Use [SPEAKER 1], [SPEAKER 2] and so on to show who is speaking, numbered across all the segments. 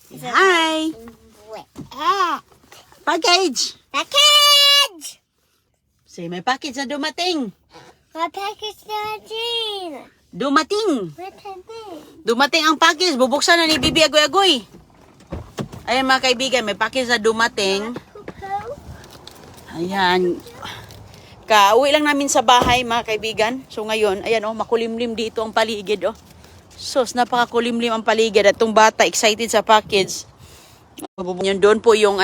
[SPEAKER 1] Hi! Package!
[SPEAKER 2] Package!
[SPEAKER 1] Say, may package na dumating.
[SPEAKER 2] My package natin.
[SPEAKER 1] Dumating!
[SPEAKER 2] Matindi.
[SPEAKER 1] Dumating ang package. Bubuksan na ni Bibi Agoy-Agoy. Ayan mga kaibigan, may package na dumating. Ayan. Kauwi lang namin sa bahay mga kaibigan. So ngayon, ayan oh, makulimlim dito ang paligid oh. Sos, napakakulimlim ang paligid at itong bata excited sa package. Doon po yung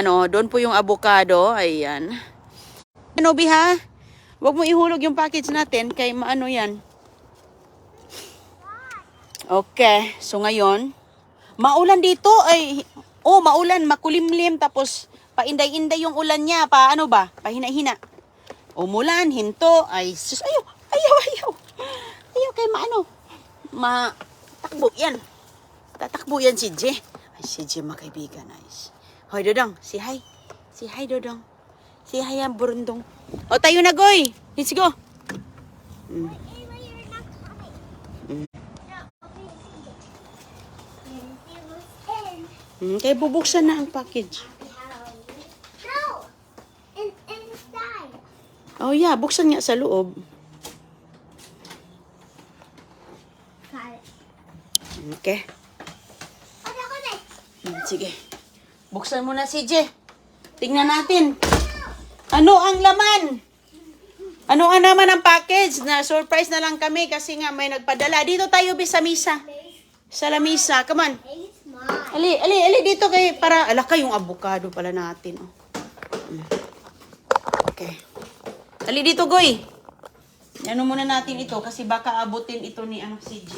[SPEAKER 1] avocado. Ayan. Ano biha? Huwag mo ihulog yung package natin kay maano yan. Okay, so ngayon, maulan dito ay maulan, makulimlim tapos painday-inday yung ulan niya, paano ba? Pahina-hina. Umulan, hinto, ay sus, ayaw kay takbo yan. Tatakbo yan si J. Ay, si J mga kaibigan, nice. Hoy, Dodong, si hi. Si hi, Dodong. Si hi, ang burundong. O, tayo na, Goy. Let's go. Kaya bubuksan na ang package.
[SPEAKER 2] No! Inside.
[SPEAKER 1] Oh, yeah, buksan nga sa loob.
[SPEAKER 2] Got it.
[SPEAKER 1] Okay. Sige. Buksan mo na si J. Tingnan natin. Ano ang laman? Ano ang naman ang package? Na surprise na lang kami kasi nga may nagpadala. Dito tayo sa misa. Sa lamisa. Come on.
[SPEAKER 2] It's mine.
[SPEAKER 1] Ali dito kay para alaka yung avocado pala natin. Oh. Okay. Ali dito, Goy. Ano muna natin ito kasi baka abutin ito ni si J.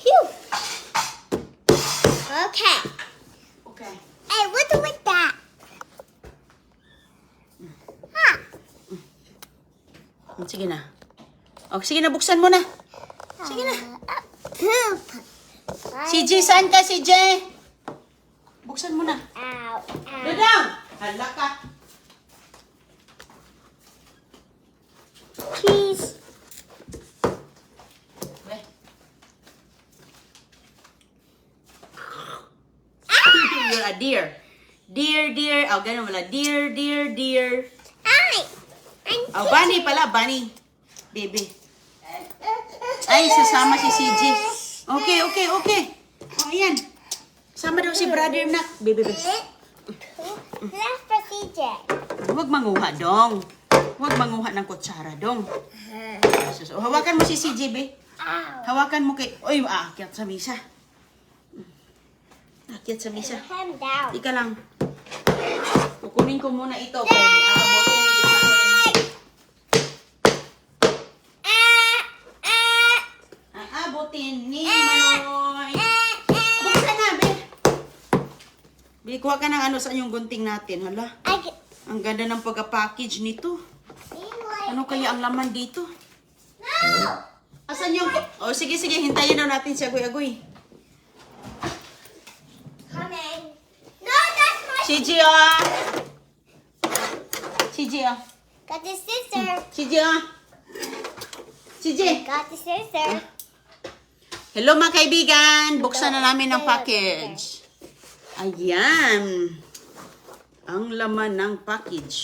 [SPEAKER 2] Phew. Okay.
[SPEAKER 1] Okay.
[SPEAKER 2] Hey, what's with that? Huh?
[SPEAKER 1] Sige na. Oh, sige na, buksan mo na. Sige na.
[SPEAKER 2] Poop.
[SPEAKER 1] Si J, saan ka si J? Buksan mo na.
[SPEAKER 2] Ow. Ow.
[SPEAKER 1] Dadang! Hala ka.
[SPEAKER 2] Cheese.
[SPEAKER 1] Weh. You're a deer. Deer. Oh, ganun wala. Deer.
[SPEAKER 2] I'm
[SPEAKER 1] Oh, bunny pala, bunny. Baby. Ay, sasama si CJ. Okay. Oh, ayan. Sama daw si brother na. Baby.
[SPEAKER 2] That's for CJ.
[SPEAKER 1] Huwag manguha, dong. Huwag manguha ng kutsara, dong. Oh, hawakan mo si CJ, be.
[SPEAKER 2] Ow.
[SPEAKER 1] Hawakan mo kay... Uy, aakyat sa misa. Aakyat sa misa.
[SPEAKER 2] Him down.
[SPEAKER 1] Ika lang. Kukunin ko muna ito. Kay aabotin ni Manoy. Aabotin ni Manoy. Buksan na, be. Be, kuha ka ng sa yung gunting natin. Hala, ang ganda ng pagka-package nito. Ano kaya ang laman dito? Asan yung... Oh, sige, hintayin na natin si Agoy-Agoy.
[SPEAKER 2] Coming. No, that's my...
[SPEAKER 1] CJ, ah! CJ, ah!
[SPEAKER 2] Got the scissor.
[SPEAKER 1] CJ, ah! CJ!
[SPEAKER 2] Got the scissor.
[SPEAKER 1] Hello mga kaibigan! Buksan na namin ang package. Ayan. Ang laman ng package.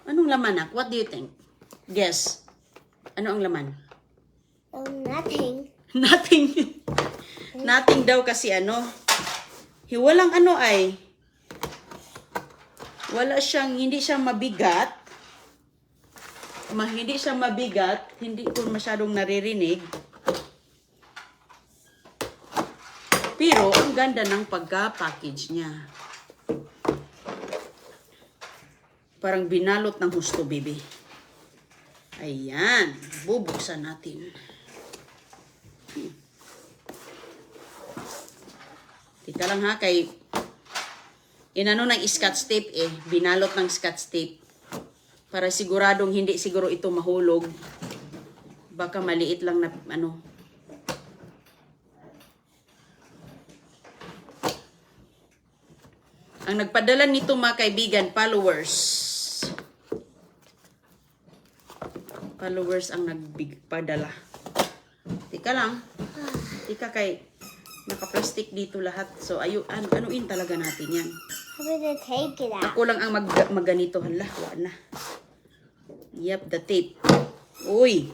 [SPEAKER 1] Anong laman, nak? What do you think? Guess. Ano ang laman?
[SPEAKER 2] Nothing.
[SPEAKER 1] Nothing. Nothing daw kasi walang wala siyang, hindi siya mabigat. Hindi siya mabigat. Hindi ko masyadong naririnig. Pero, ang ganda ng pagka-package niya. Parang binalot ng husto, baby. Ayan. Bubuksan natin. Tika lang ha, kay ng scotch tape binalot ng scotch tape. Para siguradong hindi siguro ito mahulog. Baka maliit lang na Ang nagpadala nito mga kaibigan, followers. Followers ang nagpadala. Tika lang. Tika kay Naka-plastic dito lahat. So, anuin talaga natin yan.
[SPEAKER 2] I'm gonna take it out.
[SPEAKER 1] Ako lang ang magganito. Hala, wala na. Yep, the tape. Uy!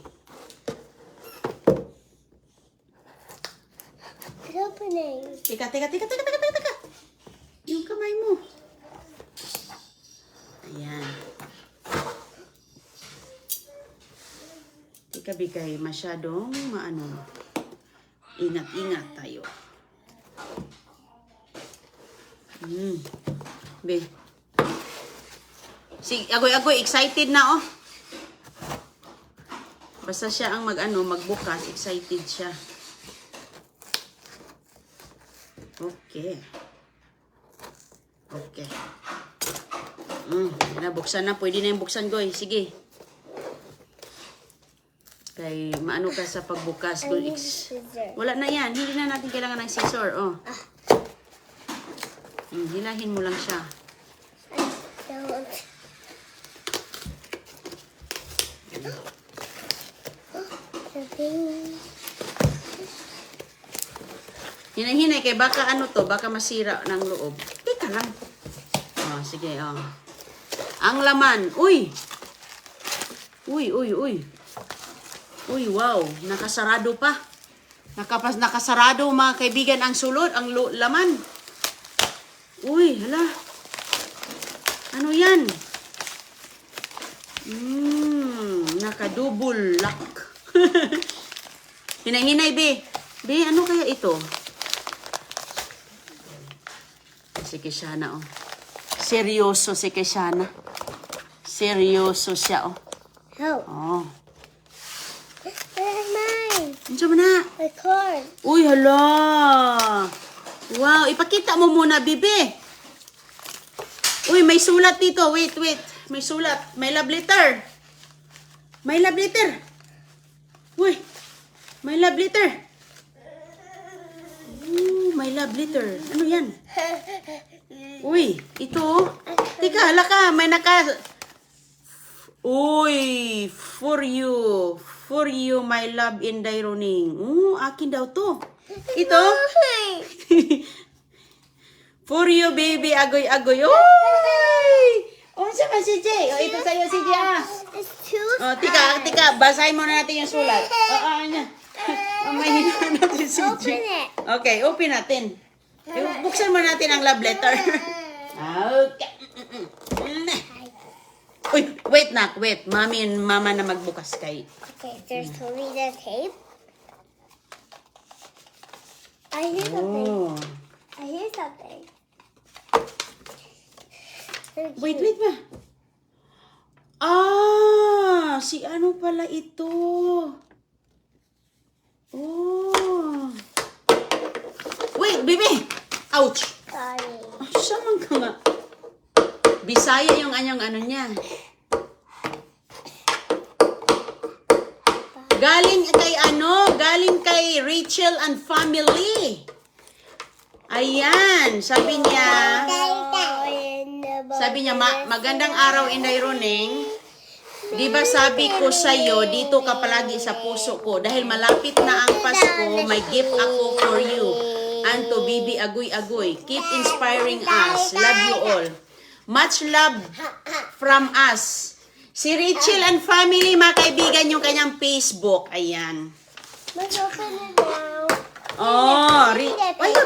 [SPEAKER 2] It's opening.
[SPEAKER 1] Teka. Yung kamay mo. Ayan. Teka, bigay. Masyadong maano. Ingat-ingat tayo. Be. Si agoy excited na oh. Basta siya ang magbukas, excited siya. Okay. Nabuksan na, pwede na yung buksan, goy. Sige. Kay maano ka sa pagbukas. Wala na yan. Hindi na natin kailangan ng scissor. Oh. Hilahin mo lang siya. Hinay-hinay kay baka baka masira ng loob. Teka lang. Oh, sige, oh. Ang laman. Uy, wow. Nakasarado pa. Nakasarado, mga kaibigan, ang sulod, ang laman. Uy, hala. Ano yan? Nakadouble lock. Hinay-hinay, be. Be, ano kaya ito? Si Keshana, oh. Seryoso si Keshana. Seryoso siya, oh.
[SPEAKER 2] Help.
[SPEAKER 1] Oh.
[SPEAKER 2] Where's mine?
[SPEAKER 1] Ano mo na?
[SPEAKER 2] My card.
[SPEAKER 1] Uy, hala. Wow, ipakita mo muna, bibi. Uy, may sulat dito. Wait. May sulat. May love letter. Uy, may love letter. May love letter. Ano yan? Uy, ito. Teka, hala ka. May Uy, for you, my love, Inday Roning. Akin daw to. Ito. For you, baby, agoy. Uy! Saan ba si Jay? Ito sa'yo si Jay, ah.
[SPEAKER 2] It's too
[SPEAKER 1] Tika, basahin muna natin yung sulat. Mahina natin si
[SPEAKER 2] Open
[SPEAKER 1] Jay.
[SPEAKER 2] it.
[SPEAKER 1] Okay, open natin. Buksan mo natin ang love letter. Okay. Uy, wait. Mami and mama na magbukas kay.
[SPEAKER 2] Okay, there's only the tape. I hear something.
[SPEAKER 1] Oh.
[SPEAKER 2] I hear something.
[SPEAKER 1] Wait ba? Si ano pala ito? Oh. Wait, baby. Ouch.
[SPEAKER 2] Sorry.
[SPEAKER 1] Saman ka nga. Bisaya yung anyong ano niya. Galing kay Rachel and family. Ayan, sabi niya, magandang araw, Inday Roning. Di ba sabi ko sa'yo, dito ka palagi sa puso ko. Dahil malapit na ang Pasko, may gift ako for you. Anto, Bibi, agoy. Keep inspiring us. Love you all. Much love from us. Si Rachel and family, mga kaibigan, yung kanyang Facebook. Ayan.
[SPEAKER 2] Let's open it now.
[SPEAKER 1] Ayaw,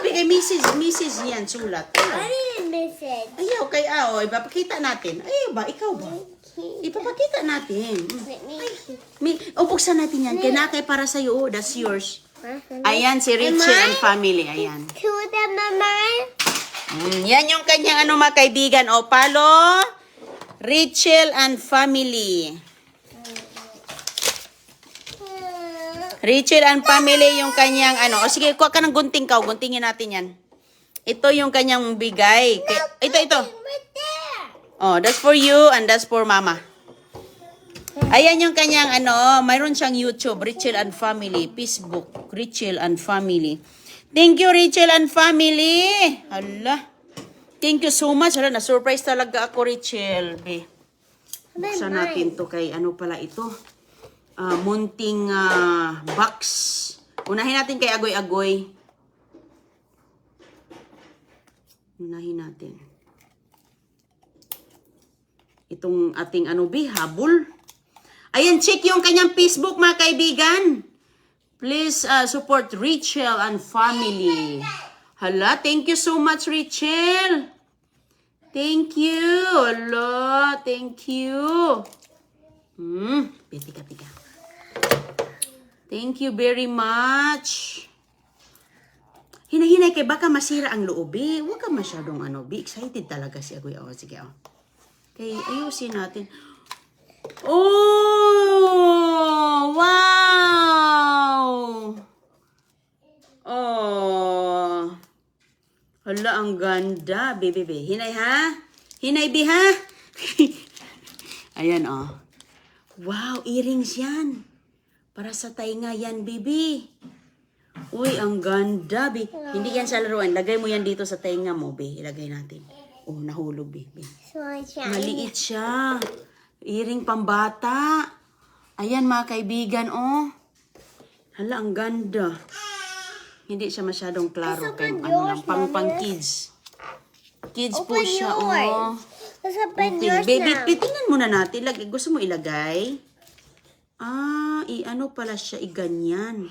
[SPEAKER 1] bigay Mrs. yan, sulat.
[SPEAKER 2] I didn't miss it.
[SPEAKER 1] Ayaw, ipapakita natin. Ayaw ba, ikaw ba? Ipapakita natin. Buksan natin yan. Kinakay para sa'yo, that's yours. Ayan, si Rachel and family. Ayan.
[SPEAKER 2] Two of them are mine.
[SPEAKER 1] Yan yung kanyang mga kaibigan. Palo, Rachel and family. Rachel and family yung kanyang sige, kuha ka ng gunting ka. Guntingin natin yan. Ito yung kanyang bigay. Ito.
[SPEAKER 2] Right there.
[SPEAKER 1] That's for you and that's for mama. Ayan yung kanyang mayroon siyang YouTube, Rachel and family. Facebook, Rachel and family. Thank you, Rachel and family. Hala. Thank you so much. Hala, na-surprise talaga ako, Rachel. Buksan natin to kay pala ito. Munting box. Unahin natin kay Agoy-Agoy. Unahin natin. Itong ating habol. Ayan, check yung kanyang Facebook, mga kaibigan. Please support Rachel and family. Hala, thank you so much, Rachel. Thank you. Hala, thank you. Tika. Thank you very much. Hinahinay kay baka masira ang loob, eh. Huwag ka masyadong excited talaga si Agoy. Sige, Okay, ayusin natin. Oh! Wow! Oh! Hala, ang ganda. Baby. Hinay, ha? Hinay, bi, ha? Ayan, Wow, earrings yan. Para sa tainga yan, baby. Uy, ang ganda, be. Hindi yan sa laruan. Lagay mo yan dito sa tainga mo, be. Ilagay natin. Oh, nahulog, be. Maliit siya. Earring pambata. Ayan, mga kaibigan, Hala, ang ganda. Hindi siya masyadong klaro. Kay, pang kids. Kids po siya, Okay, baby, tingnan muna natin. Gusto mo ilagay? Ano pala siya, iganyan.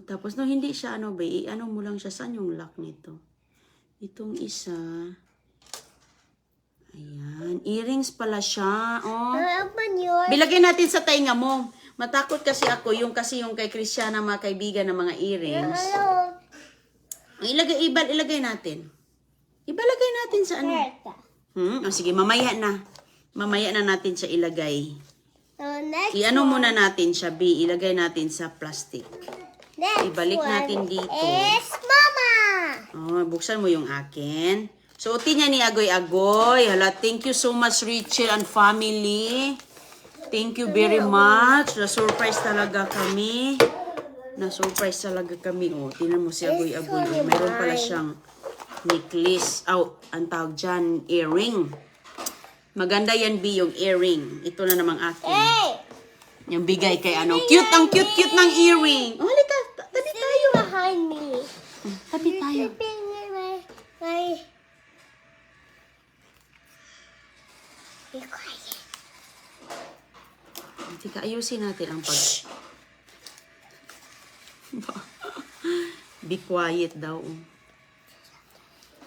[SPEAKER 1] Tapos hindi siya ano mo lang siya, saan yung lock nito? Itong isa. Ayan, earrings pala siya. Bilagay natin sa tainga mo. Matakot kasi ako, yung kay Christiana, mga kaibigan, ng mga earrings. Ilagay natin. Ibalagay natin sa ano? Sige, mamaya na. Mamaya na natin siya ilagay. Iano muna natin siya, B. Ilagay natin sa plastic. Ibalik natin dito.
[SPEAKER 2] Yes, Mama!
[SPEAKER 1] Buksan mo yung akin. Suotin niya ni Agoy. Hala, thank you so much, Rachel and family. Thank you very much. Na-surprise talaga kami. Tingnan mo si Agoy. Mayroon pala siyang necklace. Ang tawag dyan, earring. Maganda yan, B, yung earring. Ito na namang akin.
[SPEAKER 2] Hey!
[SPEAKER 1] Yung bigay kay Cute, ang cute ng earring. Halika, tabi tayo.
[SPEAKER 2] Behind me.
[SPEAKER 1] Tabi tayo.
[SPEAKER 2] Be quiet.
[SPEAKER 1] Tika, ayusin natin ang Be quiet daw.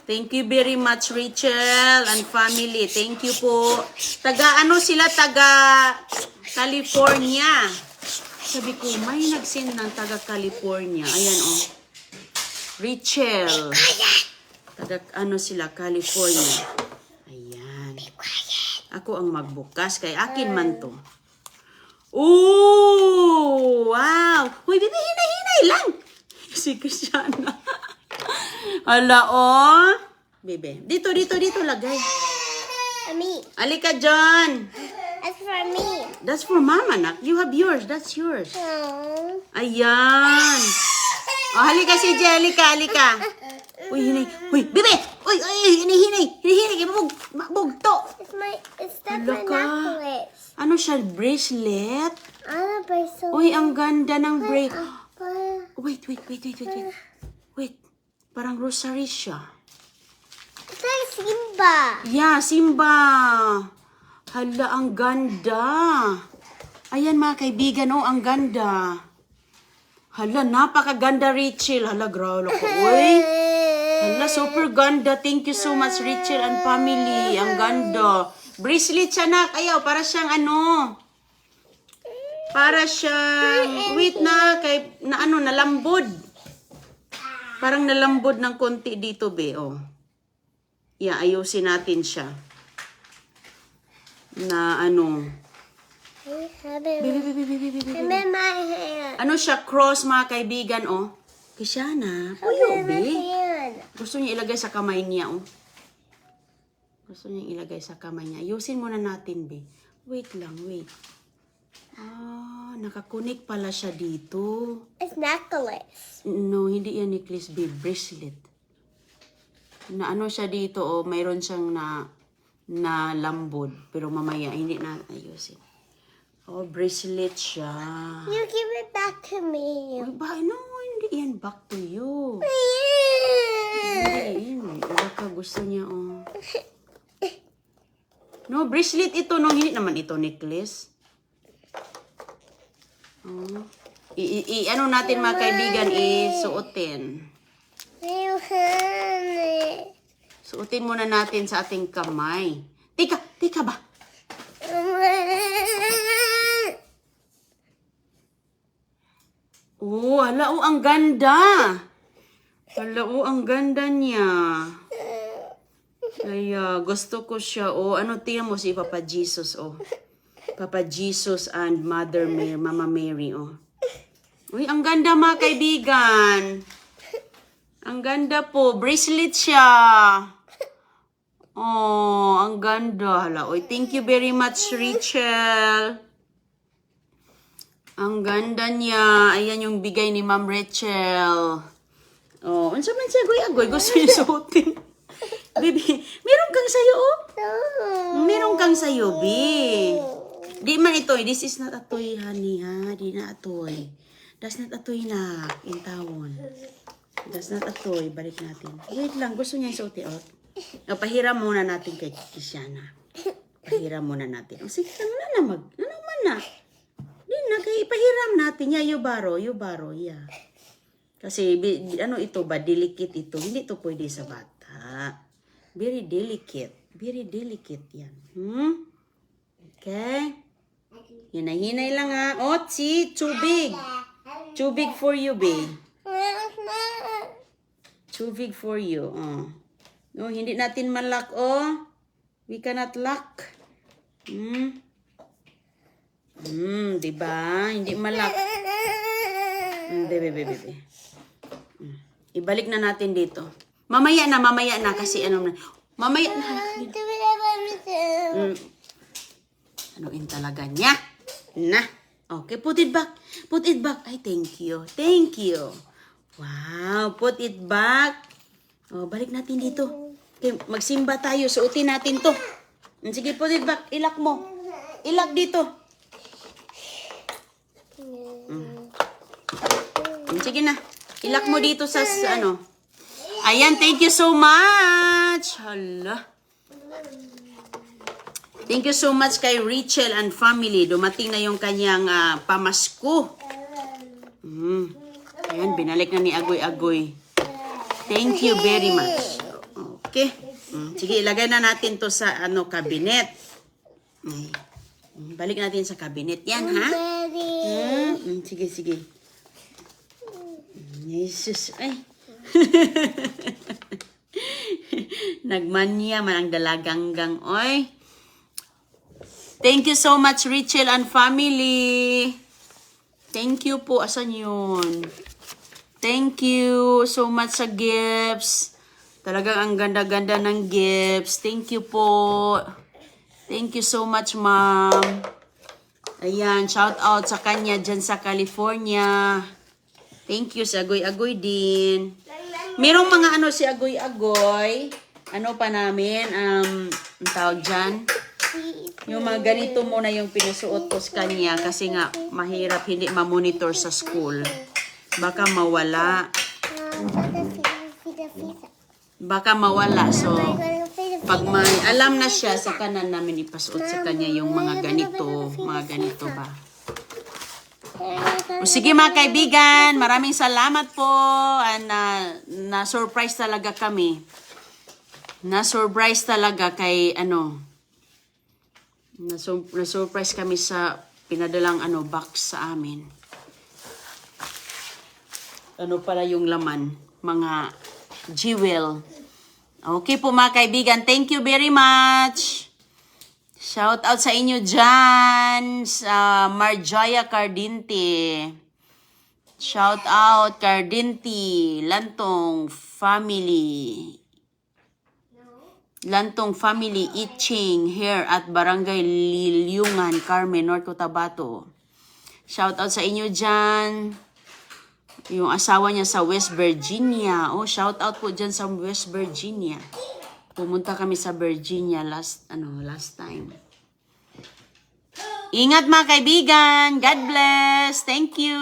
[SPEAKER 1] Thank you very much, Rachel and family. Thank you po. Taga California. Sabi ko, may nag-send ng taga California. Ayan, Rachel. Taga California. Ayan. Ako ang magbukas. Kay akin man to. Ooh! Wow! Uy, bibi, hinay lang. Si Christiana. Hala, Bebe. Dito lagay.
[SPEAKER 2] Me.
[SPEAKER 1] Alika, John.
[SPEAKER 2] That's for me.
[SPEAKER 1] That's for Mama, nak. You have yours. That's yours.
[SPEAKER 2] Oh.
[SPEAKER 1] Ayan. Halika si Jellica, halika. Uy, hinay. Uy, Bebe! Uy, hinay. Bugto.
[SPEAKER 2] It's that my necklace.
[SPEAKER 1] Ano siya? Bracelet?
[SPEAKER 2] I'm a bracelet.
[SPEAKER 1] Uy, ang ganda ng bracelet. Wait. Wait. Parang rosary siya.
[SPEAKER 2] It's like Simba.
[SPEAKER 1] Yeah, Simba. Hala, ang ganda. Ayan, mga kaibigan, ang ganda. Hala, napakaganda, Rachel. Hala, grabe ko. Uy. Hala, super ganda. Thank you so much, Rachel and family. Ang ganda. Bracelet siya, nak. Ayaw, para siyang Para siyang, nalambod. Parang nalambod ng konti dito, be, Yeah, ayusin natin siya. Na
[SPEAKER 2] I'm in my hand.
[SPEAKER 1] Ano siya, cross, mga kaibigan, Kishana,
[SPEAKER 2] I'm in my
[SPEAKER 1] be.
[SPEAKER 2] hand.
[SPEAKER 1] Gusto niya ilagay sa kamay niya, Gusto niya ilagay sa kamay niya. Ayusin muna natin, be. Wait lang. Nakakunik pala siya dito.
[SPEAKER 2] It's necklace.
[SPEAKER 1] No, hindi yan necklace, be. Bracelet. Na siya dito, mayroon siyang na lambod. Pero mamaya, hindi na ayusin. Bracelet siya.
[SPEAKER 2] You give it back to me.
[SPEAKER 1] Uy, no, hindi yan back to you. Hindi yan. Baka gusto niya, oh. No, bracelet ito, no. Hindi naman ito necklace. Oh. Ano natin mga kaibigan, isuotin. Suotin muna natin sa ating kamay. Tika ba? Oh, hala, oh, ang ganda. Hala, oh, ang ganda niya. Kaya, gusto ko siya. Oh, ano, tingnan mo si Papa Jesus, oh. Papa Jesus and Mother Mary, Mama Mary, oh. Uy, ang ganda mga kaibigan. Ang ganda po. Bracelet siya. Oh, ang ganda. Hala, oy, thank you very much, Rachel. Ang ganda niya. Ayan yung bigay ni Ma'am Rachel. Oh, unsa man siya agoy-agoy. Gusto niya suotin. Baby, meron kang sayo, oh. Meron kang sayo, bi. Di man ito, this is not a toy, honey, ha? Di na a toy. That's not a toy na, in town. That's not a toy. Balik natin. Wait lang, gusto niya isuotin, oh. O, pahiram muna natin kay Kisiana. Pahiram muna natin. O, sige, ano man na. Di na, kay ipahiram natin. Yeah, you borrow, yeah. Kasi, ano ito ba, delicate ito. Hindi ito pwede sa bata. Very delicate yan. Okay? Hinay-hinay lang ha. Oh, see, too big. Too big for you, babe. Too big for you. Oh. No, hindi natin malak, oh. We cannot lock. Diba? Hindi malak. Bebe. Ibalik na natin dito. Mamaya na kasi ano na. Mamaya na. Anuin talaga niya. Na. Okay, put it back. Put it back. Ay, thank you. Thank you. Wow, put it back. Oh, balik natin dito. Okay, magsimba tayo. Suotin natin to. Sige, put it back. Ilak mo. Ilak dito. Sige na. Ilak mo dito sa ano. Ayan, thank you so much. Hala. Thank you so much kay Rachel and family. Dumating na yung kanyang pamasko. Ayan, binalik na ni Agoy-Agoy. Thank you very much. Okay. Sige, ilagay na natin to sa cabinet. Balik natin sa cabinet. Yan, ha? Sige. Jesus. Ay. Nagmanya man ang dalaganggang. Oy. Thank you so much, Rachel and family. Thank you po. Asan yun? Thank you so much sa gifts. Talagang ang ganda-ganda ng gifts. Thank you po. Thank you so much, ma'am. Ayan, shout out sa kanya dyan sa California. Thank you sa Agoy-Agoy din. Merong mga si Agoy-Agoy. Ano pa namin? Ang tawag dyan? Yung mga ganito muna yung pinusuot ko sa kanya kasi nga mahirap hindi ma-monitor sa school. Baka mawala. So, pag may alam na siya, sa kanan namin ipasuot sa kanya yung mga ganito ba. O sige mga kaibigan, maraming salamat po. Na-surprise talaga kami. Na-surprise talaga kay na-surprise kami sa pinadalang box sa amin. Ano pala yung laman? Mga jewel. Okay po mga kaibigan, thank you very much. Shout out sa inyo dyan, sa Marjaya Cardinte. Shout out Cardinte, Lantong family. Lantong family itching here at Barangay Lilyungan, Carmen, North Cotabato. Shout out sa inyo dyan. Yung asawa niya sa West Virginia. Oh, shout out po dyan sa West Virginia. Pumunta kami sa Virginia last time. Ingat mga kaibigan. God bless. Thank you.